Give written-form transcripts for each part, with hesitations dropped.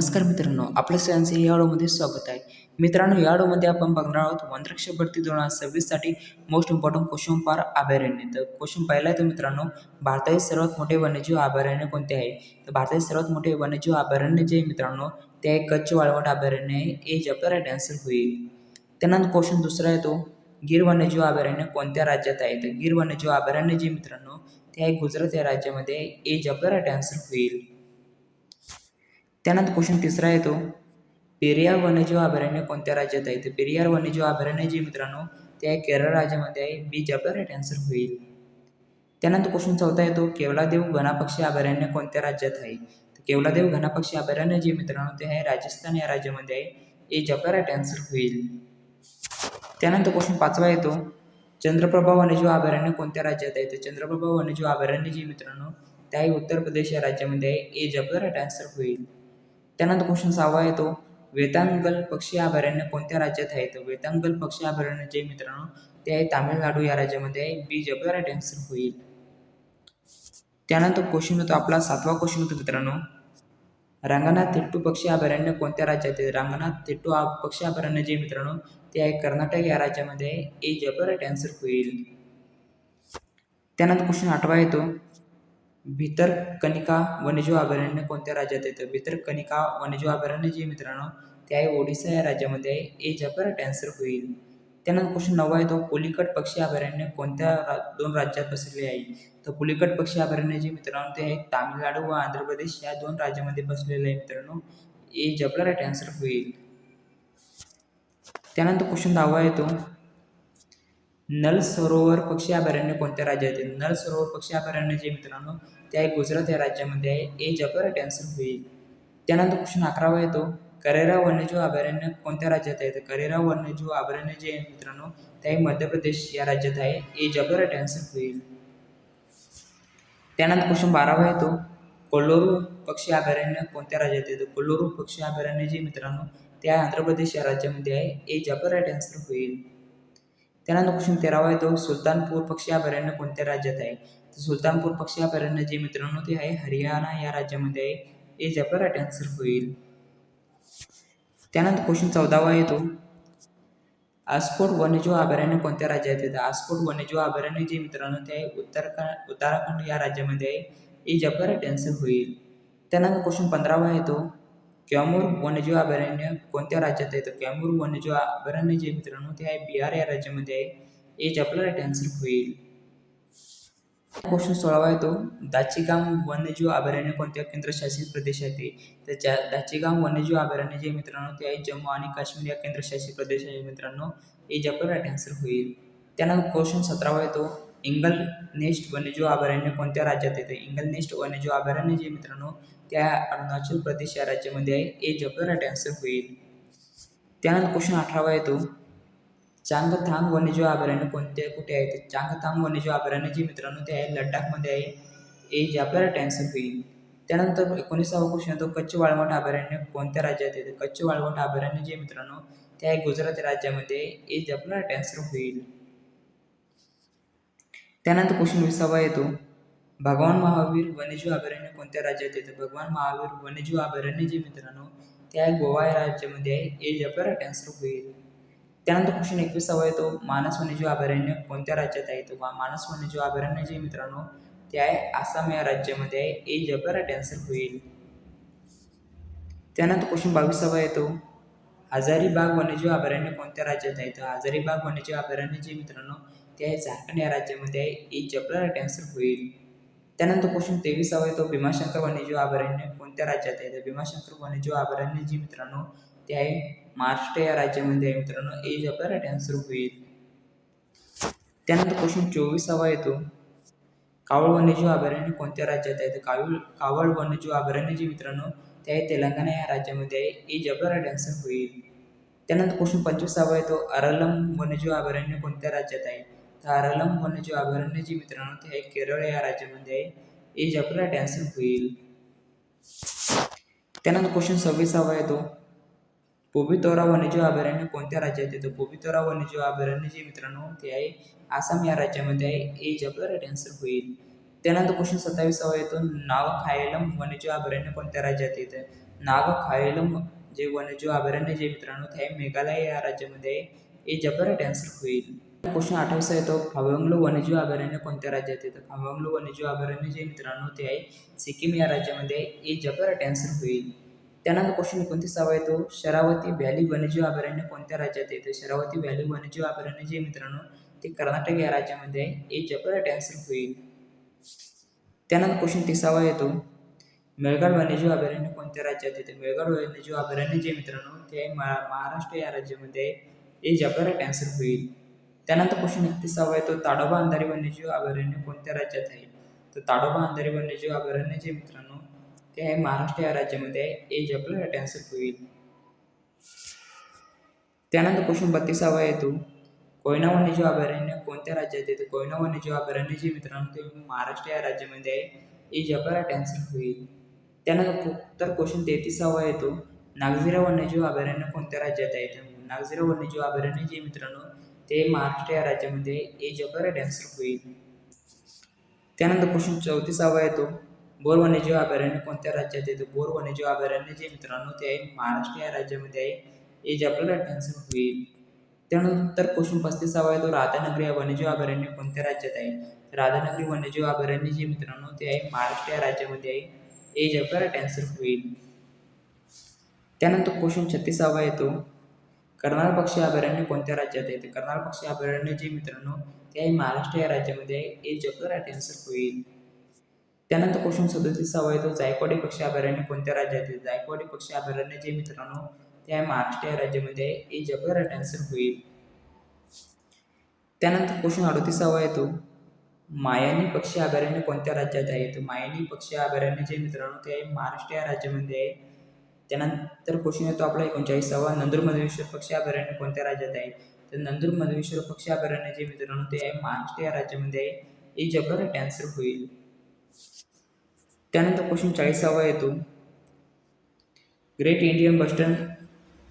नमस्कार मित्रांनो, आपल्या सगळ्यांचे या व्हिडिओमध्ये स्वागत आहे. मित्रांनो, या व्हिडिओमध्ये आपण बघणार आहोत वनरक्षक भरती 2026 साठी मोस्ट इम्पॉर्टंट क्वेश्चन फॉर अभयारण्य. तर क्वेश्चन पहिला आहे तो मित्रांनो, भारतातील सर्वात मोठे वन्यजीव अभयारण्य कोणते आहे? तर भारतातील सर्वात मोठे वन्यजीव अभयारण्य जे मित्रांनो ते आहे कच्छ वाळवंट अभयारण्य आहे. एज आपला राईट आन्सर होईल. त्यानंतर क्वेश्चन दुसरा आहे तो गीर वन्यजीव अभयारण्य कोणत्या राज्यात आहे? तर गीर वन्यजीव अभयारण्य जे मित्रांनो ते आहे गुजरात या राज्यामध्ये आहे. एज आपला राईट आन्सर होईल. त्यानंतर क्वेश्चन तिसरा येतो पेरियार वन्यजीव अभयारण्य कोणत्या राज्यात आहे? तर पेरियार वन्यजीव अभयारण्य जे मित्रांनो ते आहे केरळ राज्यामध्ये आहे. बी आपला राईट आन्सर होईल. त्यानंतर क्वेश्चन चौथा येतो केवलादेव घनापक्षी अभयारण्य कोणत्या राज्यात आहे? तर केवलादेव घनापक्षी अभयारण्य जे मित्रांनो ते आहे राजस्थान या राज्यामध्ये आहे. ए आपला राईट आन्सर होईल. त्यानंतर क्वेश्चन पाचवा येतो चंद्रप्रभा वन्यजीव अभयारण्य कोणत्या राज्यात आहे? तर चंद्रप्रभा वन्यजीव अभयारण्य जे मित्रांनो ते आहे उत्तर प्रदेश या राज्यामध्ये आहे. ए आपला राईट आन्सर होईल. त्यानंतर क्वेश्चन सहावा येतो वेतांगल पक्षी अभयारण्य कोणत्या राज्यात आहे? तर वेतांगल पक्षी अभयारण्य जे मित्रांनो ते आहे तामिळनाडू या राज्यामध्ये आहे. बी आपला राईट आन्सर होईल. त्यानंतर क्वेश्चन होतो आपला सातवा क्वेश्चन होतो मित्रांनो रंगनाथ थिट्टू पक्षी अभयारण्य कोणत्या राज्यात आहे? रंगनाथ थिट्टू पक्षी अभयारण्य जे मित्रांनो ते आहे कर्नाटक या राज्यामध्ये आहे. ए आपला राईट आन्सर होईल. त्यानंतर क्वेश्चन आठवा येतो भितरकनिका वन्यजीव अभयारण्य कोणत्या राज्यात येतं? भितरकनिका वन्यजीव अभयारण्य जे मित्रांनो ते आहे ओडिसा या राज्यामध्ये आहे. ए आपला राईट आन्सर होईल. त्यानंतर क्वेश्चन नववा येतो पुलिकट पक्षी अभयारण्य कोणत्या दोन राज्यात बसलेले आहे? तर पुलिकट पक्षी अभयारण्य जे मित्रांनो ते आहे तामिळनाडू व आंध्र प्रदेश या दोन राज्यामध्ये बसलेले आहे मित्रांनो. ए आपला राईट आन्सर होईल. त्यानंतर क्वेश्चन 10वा येतो नल सरोवर पक्षी अभयारण्य कोणत्या राज्यात आहे? नल सरोवर पक्षी अभयारण्य जे मित्रांनो ते आहे गुजरात या राज्यामध्ये आहे. ए आपला राईट आन्सर होईल. त्यानंतर क्वेश्चन 11वा येतो करेरा वन्यजीव अभयारण्य कोणत्या राज्यात आहे? तर करेरा वन्यजीव अभयारण्य जे आहे मित्रांनो ते आहे मध्य प्रदेश या राज्यात आहे. ए आपला राईट आन्सर होईल. त्यानंतर क्वेश्चन 12वा येतो कोल्लूरू पक्षी अभयारण्य कोणत्या राज्यात आहे? तर कोल्लूरू पक्षी अभयारण्य जे मित्रांनो ते आहे आंध्र प्रदेश या राज्यामध्ये आहे. ए आपला राईट आन्सर होईल. त्यानंतर क्वेश्चन 13वा येतो सुलतानपूर पक्षी अभयारण्य कोणत्या राज्यात आहे? तर सुलतानपूर पक्षी अभयारण्य जे मित्रांनो ते आहे हरियाणा या राज्यामध्ये आहे. ए आपला राईट आन्सर होईल. त्यानंतर क्वेश्चन 14वा येतो आस्कोट वन्यजीव अभयारण्य कोणत्या राज्यात येतं? आस्कोट वन्यजीव अभयारण्य जे मित्रांनो ते आहे उत्तराखंड या राज्यामध्ये आहे. ए आपला राईट आन्सर होईल. त्यानंतर क्वेश्चन 15वा येतो कैमूर वन्यजीव अभयारण्य कोणत्या राज्यात आहे? तर कैमूर वन्यजीव अभयारण्य जे मित्रांनो ते आहे बिहार या राज्यामध्ये आहे. ए आपला राईट आन्सर होईल. क्वेश्चन 16वा येतो दाचिगाम वन्यजीव अभयारण्य कोणत्या केंद्रशासित प्रदेशात आहे? तर दाचिगाम वन्यजीव अभयारण्य जे मित्रांनो ते आहे जम्मू आणि काश्मीर या केंद्रशासित प्रदेश आहे मित्रांनो. ए आपला राईट आन्सर होईल. त्यानंतर क्वेश्चन 17वा येतो इंगल नेस्ट वन्यजीव अभयारण्य कोणत्या राज्यात येते? इंगल नेस्ट वन्यजीव अभयारण्य जे मित्रांनो त्या अरुणाचल प्रदेश या राज्यामध्ये आहे. ए आपला राईट आन्सर होईल. त्यानंतर क्वेश्चन 18वा येतो चांगथांग वन्यजीव अभयारण्य कुठे आहे? तर चांगथांग वन्यजीव अभयारण्य जे मित्रांनो ते आहे लडाखमध्ये आहे. ए आपला राईट आन्सर होईल. त्यानंतर 19वा क्वेश्चन येतो कच्छ वाळवंट अभयारण्य कोणत्या राज्यात येते? कच्छ वाळवंट अभयारण्य जे मित्रांनो ते आहे गुजरात राज्यामध्ये आहे. ए आपला राईट आन्सर होईल. त्यानंतर क्वेश्चन 20वा येतो भगवान महावीर वन्यजीव अभयारण्य कोणत्या राज्यात येतं? भगवान महावीर वन्यजीव अभयारण्य जे मित्रांनो ते आहे गोवा या राज्यामध्ये आहे. ए आपला राईट आन्सर होईल. त्यानंतर क्वेश्चन 21वा येतो मानस वन्यजीव अभयारण्य कोणत्या राज्यात आहे? तर मानस वन्यजीव अभयारण्य जे मित्रांनो ते आहे आसाम या राज्यामध्ये आहे. ए आपला राईट आन्सर होईल. त्यानंतर क्वेश्चन 22वा येतो हजारीबाग वन्यजीव अभयारण्य कोणत्या राज्यात आहे? तर हजारीबाग वन्यजीव अभयारण्य जे मित्रांनो ते आहे झारखंड या राज्यामध्ये आहे. ए आपला राईट आन्सर होईल. त्यानंतर क्वेश्चन 23वा येतो भीमाशंकर वन्यजीव अभयारण्य कोणत्या राज्यात आहे? तर भीमाशंकर वन्यजीव अभयारण्य जे मित्रांनो ते आहे महाराष्ट्र या राज्यामध्ये आहे मित्रांनो. ए आपला राईट आन्सर होईल. त्यानंतर क्वेश्चन 24वा येतो कावळ वन्यजीव अभयारण्य कोणत्या राज्यात आहे? तर कावळ वन्यजीव अभयारण्य जे मित्रांनो ते आहे तेलंगणा या राज्यामध्ये आहे. ए आपला राईट आन्सर होईल. त्यानंतर क्वेश्चन 25वा येतो अरलम वन्यजीव अभयारण्य कोणत्या राज्यात आहे? तर अरलम वन्यजीव अभयारण्य जे मित्रांनो ते आहे केरळ या राज्यामध्ये आहे. ए आपला राईट आन्सर होईल. त्यानंतर क्वेश्चन 26वा येतो पोबितोरा वन्यजीव अभयारण्य कोणत्या राज्यात येतं? पोबितोरा वन्यजीव अभयारण्य जे मित्रांनो ते आहे आसाम या राज्यामध्ये आहे. ए आपला राईट आन्सर होईल. त्यानंतर क्वेश्चन 27वा येतो नावखायलम वन्यजीव अभयारण्य कोणत्या राज्यात येतं? नागखायलम जे वन्यजीव अभयारण्य जे मित्रांनो ते आहे मेघालय या राज्यामध्ये आहे. हे जबर राईट आन्सर होईल. क्वेश्चन 28 येतो, फावंगलो वन्यजीव अभयारण्य कोणत्या राज्यात येतं? फावंगलो वन्यजीव अभयारण्य जे मित्रांनो ते आहे सिक्कीम या राज्यामध्ये आहे. हे जबर राईट आन्सर होईल. त्यानंतर क्वेश्चन 29 येतो, शरावती व्हॅली वन्यजीव अभयारण्य कोणत्या राज्यात येतं? शरावती व्हॅली वन्यजीव अभयारण्य जे मित्रांनो ते कर्नाटक या राज्यामध्ये आहे. हे जबर राईट आन्सर होईल. त्यानंतर क्वेश्चन 30 येतो, मेळघाट वन्यजीव अभयारण्य कोणत्या राज्यात येते? मेळघाट वन्यजीव अभयारण्य जे मित्रांनो ते महाराष्ट्र या राज्यामध्ये आहे. हे जबर राईट आन्सर होईल. त्यानंतर क्वेश्चन 31 येतो, ताडोबा अंधारी वन्यजीव अभयारण्य कोणत्या राज्यात आहे? तर ताडोबा अंधारी वन्यजीव अभयारण्य जे मित्रांनो ते आहे महाराष्ट्र या राज्यामध्ये आहे. हे जबर राईट आन्सर होईल. त्यानंतर क्वेश्चन 32 येतो, कोयना वन्यजीव अभयारण्य कोणत्या राज्यात येते? कोयना वन्यजीव अभयारण्य जे मित्रांनो ते महाराष्ट्र या राज्यामध्ये आहे. हे जबर राईट आन्सर होईल. त्यानंतर क्वेश्चन 33 येतो, नागझिरा वन्यजीव अभयारण्य कोणत्या राज्यात आहे? नागझिरा वन्यजीव अभयारण्य जे मित्रांनो ते महाराष्ट्र या राज्यामध्ये हे जबर राईट आन्सर होईल. त्यानंतर क्वेश्चन 34 येतो, बोर वन्यजीव अभयारण्य कोणत्या राज्यात येते? बोर वन्यजीव अभयारण्य जे मित्रांनो ते आहे महाराष्ट्र या राज्यामध्ये आहे. हे जबर राईट आन्सर होईल. त्यानंतर क्वेश्चन 35 येतो, राधानगरी वन्यजीव अभयारण्य कोणत्या राज्यात आहे? राधानगरी वन्यजीव अभयारण्य जे मित्रांनो ते आहे महाराष्ट्र या राज्यामध्ये आहे. हे जबर राईट आन्सर होईल. त्यानंतर क्वेश्चन 36 येतो, कर्नाल पक्षी अभयारण्य कोणत्या राज्यात येते? कर्नाल पक्षी अभयारण्य जे मित्रांनो ते आहे महाराष्ट्र या राज्यामध्ये आहे. हे जबर राईट आन्सर होईल. त्यानंतर क्वेश्चन 37 येतो, जायकवाडी पक्षी अभयारण्य कोणत्या राज्यात येते? जायकवाडी पक्षी अभयारण्य जे मित्रांनो ते आहे महाराष्ट्र या राज्यामध्ये आहे. हे जबर राईट आन्सर होईल. त्यानंतर क्वेश्चन 38 येतो, मायानी पक्षी अभयारण्य कोणत्या राज्यात आहे? तर मायानी पक्षी अभयारण्य जे मित्रांनो ते आहे महाराष्ट्र या राज्यामध्ये आहे. त्यानंतर क्वेश्चन येतो आपला 39, नंदूर मधमेश्वर पक्षी अभयारण्य कोणत्या राज्यात आहे? तर नंदूर मधमेश्वर पक्षी अभयारण्य जे मित्रांनो ते आहे महाराष्ट्र या राज्यामध्ये आहे. हे जबर राईट आन्सर होईल. त्यानंतर क्वेश्चन 40 येतो, ग्रेट इंडियन बस्टर्न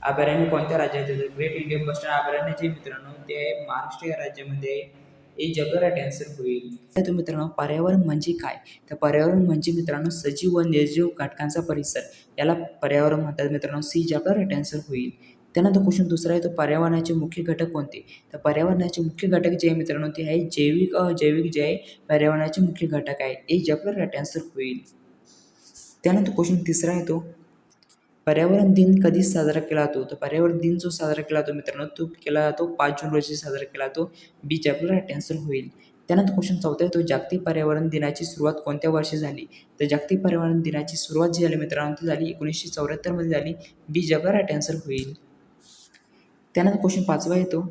अभयारण्य कोणत्या राज्यात येतं? ग्रेट इंडियन बस्टर्न अभयारण्य जे मित्रांनो ते आहे महाराष्ट्र या राज्यामध्ये आहे. हे जबर राईट आन्सर होईल. तर मित्रांनो पर्यावरण म्हणजे काय? तर पर्यावरण म्हणजे मित्रांनो सजीव व निर्जीव घटकांचा परिसर, याला पर्यावरण म्हणतात मित्रांनो. सी जबर राईट आन्सर होईल. त्यानंतर क्वेश्चन 2 येतो, पर्यावरणाचे मुख्य घटक कोणते? तर पर्यावरणाचे मुख्य घटक जे आहे मित्रांनो ते आहे जैविक अजैविक जे आहे पर्यावरणाचे मुख्य घटक आहे. हे जबर राईट आन्सर होईल. त्यानंतर क्वेश्चन 3 येतो, पर्यावरण दिन कधी साजरा केला जातो? तर पर्यावरण दिन जो साजरा केला जातो मित्रांनो तो केला जातो 5 जून रोजी साजरा केला जातो. बी जबर राईट आन्सर होईल. त्यानंतर क्वेश्चन 4 येतो, जागतिक पर्यावरण दिनाची सुरुवात कोणत्या वर्षी झाली? तर जागतिक पर्यावरण दिनाची सुरुवात जी झाली मित्रांनो ती झाली 1974 मध्ये झाली. बी जबर राईट आन्सर होईल. त्यानंतर क्वेश्चन 5 येतो,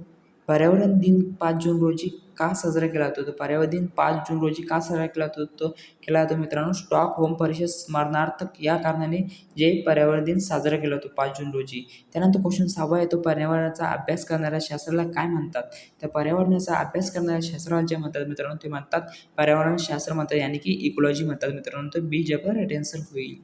पर्यावरण दिन 5 जून रोजी का साजरा केला जातो? तर पर्यावरण दिन 5 जून रोजी का साजरा केला जातो मित्रांनो स्टॉकहोम परिषद स्मरणार्थ या कारणाने जे पर्यावरण दिन साजरा केला जातो 5 जून रोजी. त्यानंतर क्वेश्चन 6 येतो, पर्यावरणाचा अभ्यास करणाऱ्या शास्त्राला काय म्हणतात? तर पर्यावरणाचा अभ्यास करणाऱ्या शास्त्राला जे म्हणतात मित्रांनो ते म्हणतात पर्यावरण शास्त्र म्हणतात, यानी की इकोलॉजी म्हणतात मित्रांनो. तर बी जबर राईट आन्सर होईल.